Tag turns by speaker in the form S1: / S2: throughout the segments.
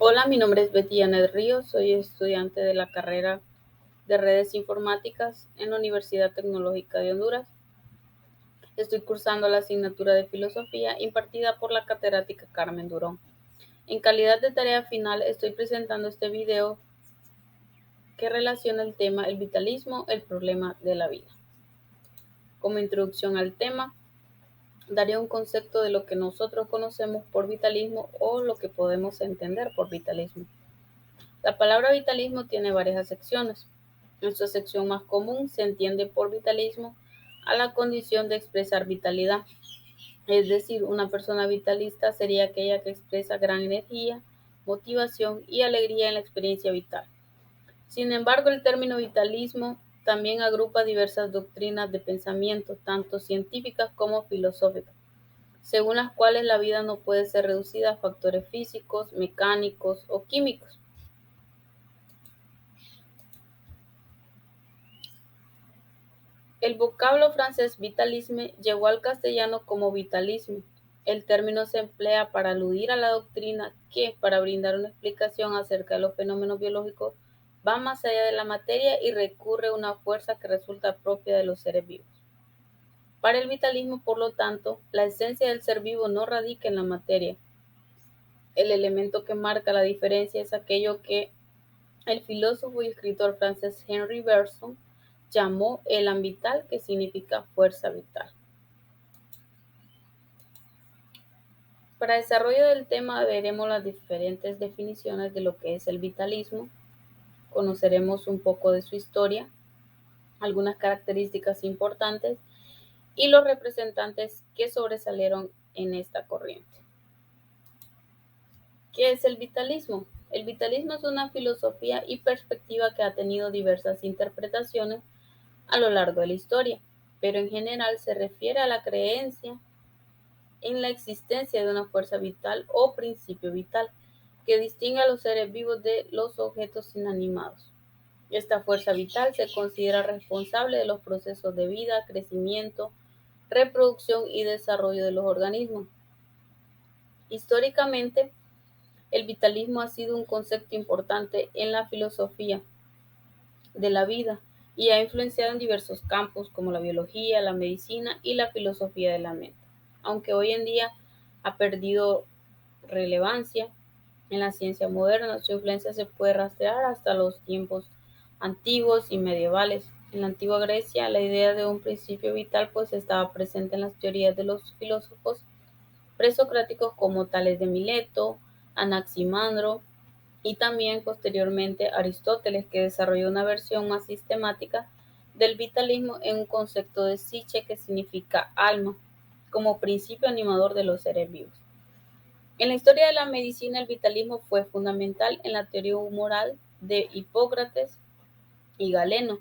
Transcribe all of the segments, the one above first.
S1: Hola, mi nombre es Betty Janet Ríos, soy estudiante de la carrera de Redes Informáticas en la Universidad Tecnológica de Honduras. Estoy cursando la asignatura de Filosofía impartida por la catedrática Carmen Durón. En calidad de tarea final, estoy presentando este video que relaciona el tema el vitalismo, el problema de la vida. Como introducción al tema, daré un concepto de lo que nosotros conocemos por vitalismo o lo que podemos entender por vitalismo. La palabra vitalismo tiene varias acepciones. En su acepción más común se entiende por vitalismo a la condición de expresar vitalidad, es decir, una persona vitalista sería aquella que expresa gran energía, motivación y alegría en la experiencia vital. Sin embargo, el término vitalismo también agrupa diversas doctrinas de pensamiento, tanto científicas como filosóficas, según las cuales la vida no puede ser reducida a factores físicos, mecánicos o químicos. El vocablo francés vitalisme llegó al castellano como vitalismo. El término se emplea para aludir a la doctrina que, para brindar una explicación acerca de los fenómenos biológicos, va más allá de la materia y recurre a una fuerza que resulta propia de los seres vivos. Para el vitalismo, por lo tanto, la esencia del ser vivo no radica en la materia. El elemento que marca la diferencia es aquello que el filósofo y escritor francés Henri Bergson llamó elan vital, que significa fuerza vital. Para desarrollo del tema veremos las diferentes definiciones de lo que es el vitalismo, conoceremos un poco de su historia, algunas características importantes y los representantes que sobresalieron en esta corriente. ¿Qué es el vitalismo? El vitalismo es una filosofía y perspectiva que ha tenido diversas interpretaciones a lo largo de la historia, pero en general se refiere a la creencia en la existencia de una fuerza vital o principio vital que distingue a los seres vivos de los objetos inanimados. Esta fuerza vital se considera responsable de los procesos de vida, crecimiento, reproducción y desarrollo de los organismos. Históricamente, el vitalismo ha sido un concepto importante en la filosofía de la vida y ha influenciado en diversos campos como la biología, la medicina y la filosofía de la mente. Aunque hoy en día ha perdido relevancia en la ciencia moderna, su influencia se puede rastrear hasta los tiempos antiguos y medievales. En la antigua Grecia, la idea de un principio vital pues estaba presente en las teorías de los filósofos presocráticos como Tales de Mileto, Anaximandro y también posteriormente Aristóteles, que desarrolló una versión más sistemática del vitalismo en un concepto de psique que significa alma, como principio animador de los seres vivos. En la historia de la medicina, el vitalismo fue fundamental en la teoría humoral de Hipócrates y Galeno,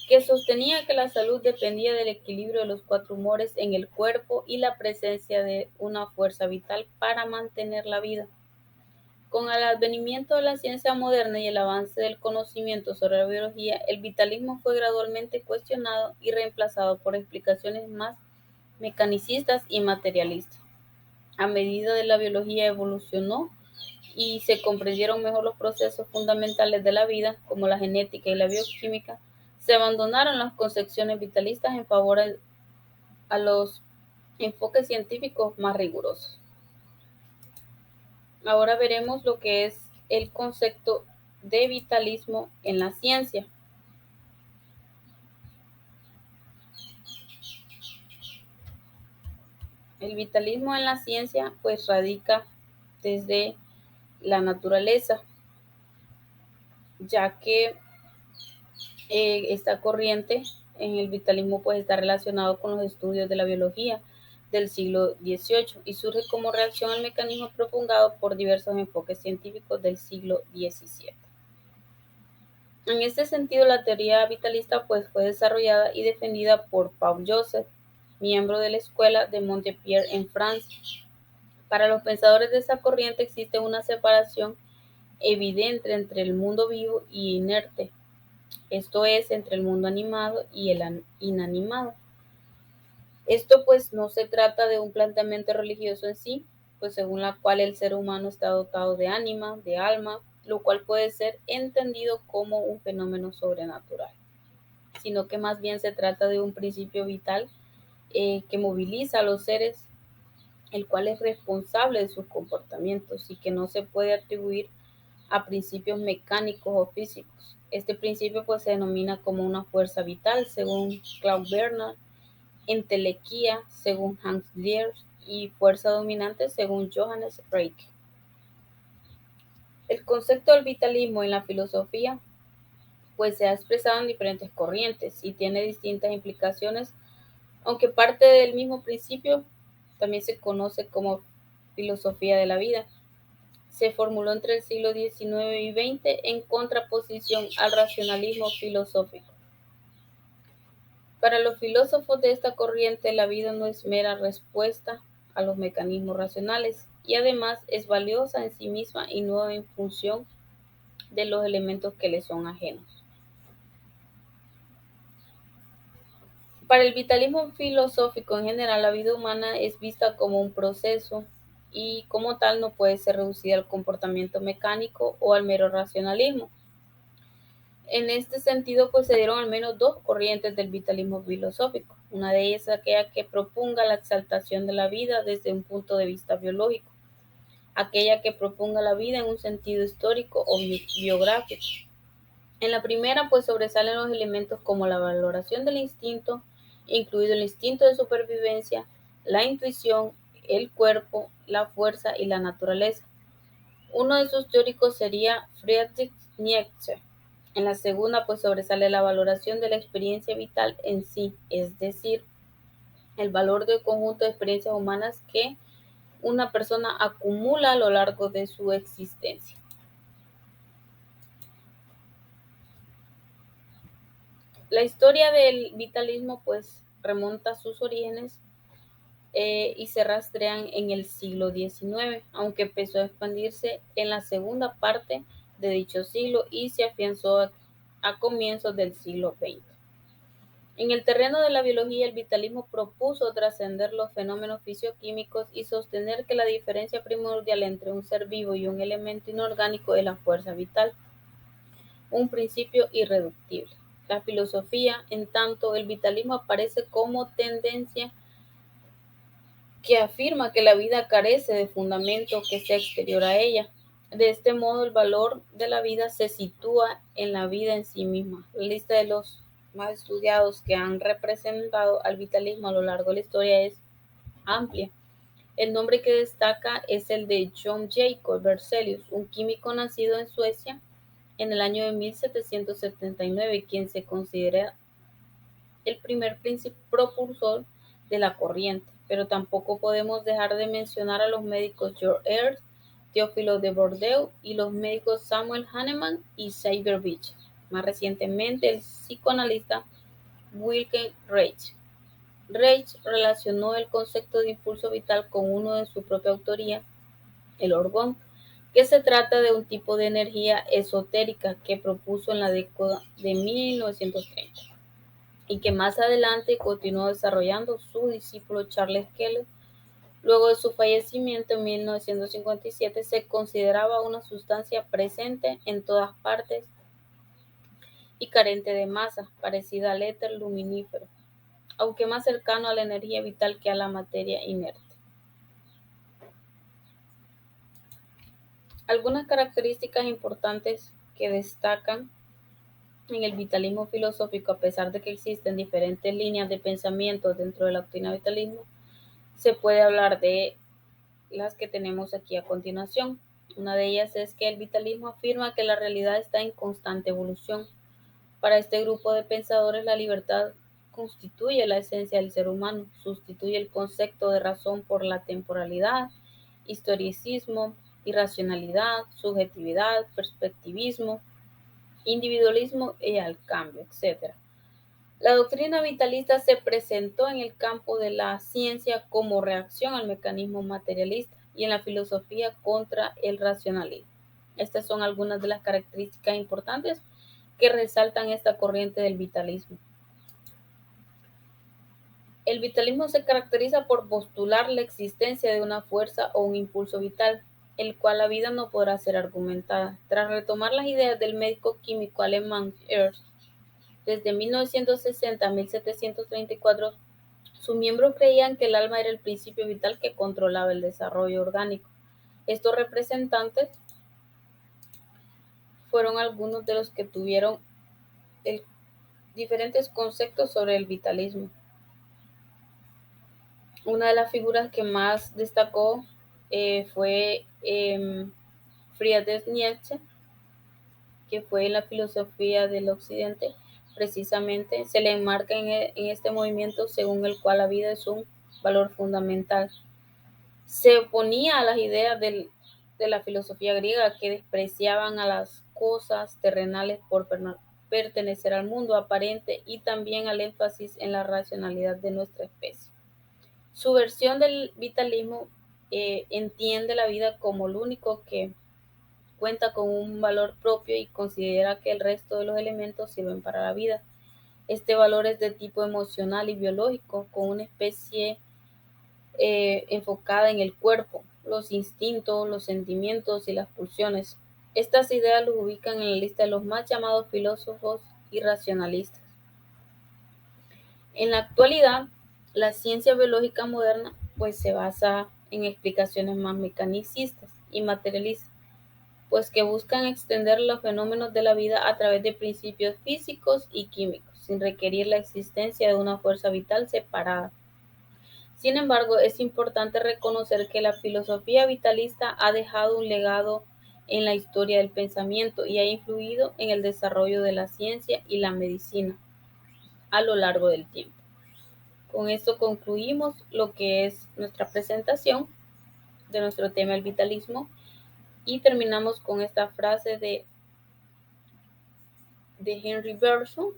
S1: que sostenía que la salud dependía del equilibrio de los cuatro humores en el cuerpo y la presencia de una fuerza vital para mantener la vida. Con el advenimiento de la ciencia moderna y el avance del conocimiento sobre la biología, el vitalismo fue gradualmente cuestionado y reemplazado por explicaciones más mecanicistas y materialistas. A medida que la biología evolucionó y se comprendieron mejor los procesos fundamentales de la vida, como la genética y la bioquímica, se abandonaron las concepciones vitalistas en favor a los enfoques científicos más rigurosos. Ahora veremos lo que es el concepto de vitalismo en la ciencia. El vitalismo en la ciencia pues radica desde la naturaleza, ya que esta corriente en el vitalismo pues está relacionado con los estudios de la biología del siglo XVIII y surge como reacción al mecanismo propagado por diversos enfoques científicos del siglo XVII. En este sentido, la teoría vitalista pues fue desarrollada y defendida por Paul Joseph, miembro de la Escuela de Montpellier en Francia. Para los pensadores de esta corriente existe una separación evidente entre el mundo vivo y inerte, esto es, entre el mundo animado y el inanimado. Esto pues no se trata de un planteamiento religioso en sí, pues según la cual el ser humano está dotado de ánima, de alma, lo cual puede ser entendido como un fenómeno sobrenatural, sino que más bien se trata de un principio vital que moviliza a los seres, el cual es responsable de sus comportamientos y que no se puede atribuir a principios mecánicos o físicos. Este principio pues se denomina como una fuerza vital según Claude Bernard, entelequia según Hans Lier y fuerza dominante según Johannes Reich. El concepto del vitalismo en la filosofía pues se ha expresado en diferentes corrientes y tiene distintas implicaciones, aunque parte del mismo principio también se conoce como filosofía de la vida. Se formuló entre el siglo XIX y XX en contraposición al racionalismo filosófico. Para los filósofos de esta corriente, la vida no es mera respuesta a los mecanismos racionales y además es valiosa en sí misma y no en función de los elementos que le son ajenos. Para el vitalismo filosófico en general, la vida humana es vista como un proceso y como tal no puede ser reducida al comportamiento mecánico o al mero racionalismo. En este sentido, pues se dieron al menos dos corrientes del vitalismo filosófico. Una de ellas es aquella que proponga la exaltación de la vida desde un punto de vista biológico, aquella que proponga la vida en un sentido histórico o biográfico. En la primera, pues sobresalen los elementos como la valoración del instinto, incluido el instinto de supervivencia, la intuición, el cuerpo, la fuerza y la naturaleza. Uno de sus teóricos sería Friedrich Nietzsche. En la segunda, pues sobresale la valoración de la experiencia vital en sí, es decir, el valor del conjunto de experiencias humanas que una persona acumula a lo largo de su existencia. La historia del vitalismo pues remonta a sus orígenes y se rastrean en el siglo XIX, aunque empezó a expandirse en la segunda parte de dicho siglo y se afianzó a comienzos del siglo XX. En el terreno de la biología, el vitalismo propuso trascender los fenómenos fisioquímicos y sostener que la diferencia primordial entre un ser vivo y un elemento inorgánico es la fuerza vital, un principio irreductible. La filosofía, en tanto, el vitalismo aparece como tendencia que afirma que la vida carece de fundamento que sea exterior a ella. De este modo, el valor de la vida se sitúa en la vida en sí misma. La lista de los más estudiados que han representado al vitalismo a lo largo de la historia es amplia. El nombre que destaca es el de John Jacob Berzelius, un químico nacido en Suecia en el año de 1779, quien se considera el primer propulsor de la corriente, pero tampoco podemos dejar de mencionar a los médicos George Hertz, Teófilo de Bordeaux y los médicos Samuel Hahnemann y Xavier Beach. Más recientemente, el psicoanalista Wilhelm Reich. Reich relacionó el concepto de impulso vital con uno de su propia autoría, el orgón, que se trata de un tipo de energía esotérica que propuso en la década de 1930 y que más adelante continuó desarrollando su discípulo Charles Keller. Luego de su fallecimiento en 1957 se consideraba una sustancia presente en todas partes y carente de masa, parecida al éter luminífero, aunque más cercano a la energía vital que a la materia inerte. Algunas características importantes que destacan en el vitalismo filosófico, a pesar de que existen diferentes líneas de pensamiento dentro de la doctrina vitalismo, se puede hablar de las que tenemos aquí a continuación. Una de ellas es que el vitalismo afirma que la realidad está en constante evolución. Para este grupo de pensadores, la libertad constituye la esencia del ser humano, sustituye el concepto de razón por la temporalidad, historicismo, irracionalidad, subjetividad, perspectivismo, individualismo y al cambio, etc. La doctrina vitalista se presentó en el campo de la ciencia como reacción al mecanismo materialista y en la filosofía contra el racionalismo. Estas son algunas de las características importantes que resaltan esta corriente del vitalismo. El vitalismo se caracteriza por postular la existencia de una fuerza o un impulso vital, el cual la vida no podrá ser argumentada. Tras retomar las ideas del médico químico alemán Ernst, desde 1960 a 1734, sus miembros creían que el alma era el principio vital que controlaba el desarrollo orgánico. Estos representantes fueron algunos de los que tuvieron diferentes conceptos sobre el vitalismo. Una de las figuras que más destacó fue Friedrich Nietzsche, que fue en la filosofía del occidente. Precisamente se le enmarca en este movimiento según el cual la vida es un valor fundamental. Se oponía a las ideas de la filosofía griega, que despreciaban a las cosas terrenales por pertenecer al mundo aparente, y también al énfasis en la racionalidad de nuestra especie. Su versión del vitalismo entiende la vida como lo único que cuenta con un valor propio y considera que el resto de los elementos sirven para la vida. Este valor es de tipo emocional y biológico, con una especie enfocada en el cuerpo, los instintos, los sentimientos y las pulsiones. Estas ideas los ubican en la lista de los más llamados filósofos irracionalistas. En la actualidad, la ciencia biológica moderna pues se basa en explicaciones más mecanicistas y materialistas, pues que buscan extender los fenómenos de la vida a través de principios físicos y químicos, sin requerir la existencia de una fuerza vital separada. Sin embargo, es importante reconocer que la filosofía vitalista ha dejado un legado en la historia del pensamiento y ha influido en el desarrollo de la ciencia y la medicina a lo largo del tiempo. Con esto concluimos lo que es nuestra presentación de nuestro tema, el vitalismo, y terminamos con esta frase de Henry Bergson,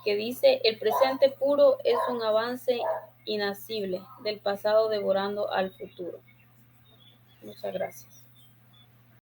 S1: que dice: el presente puro es un avance inacible del pasado devorando al futuro. Muchas gracias.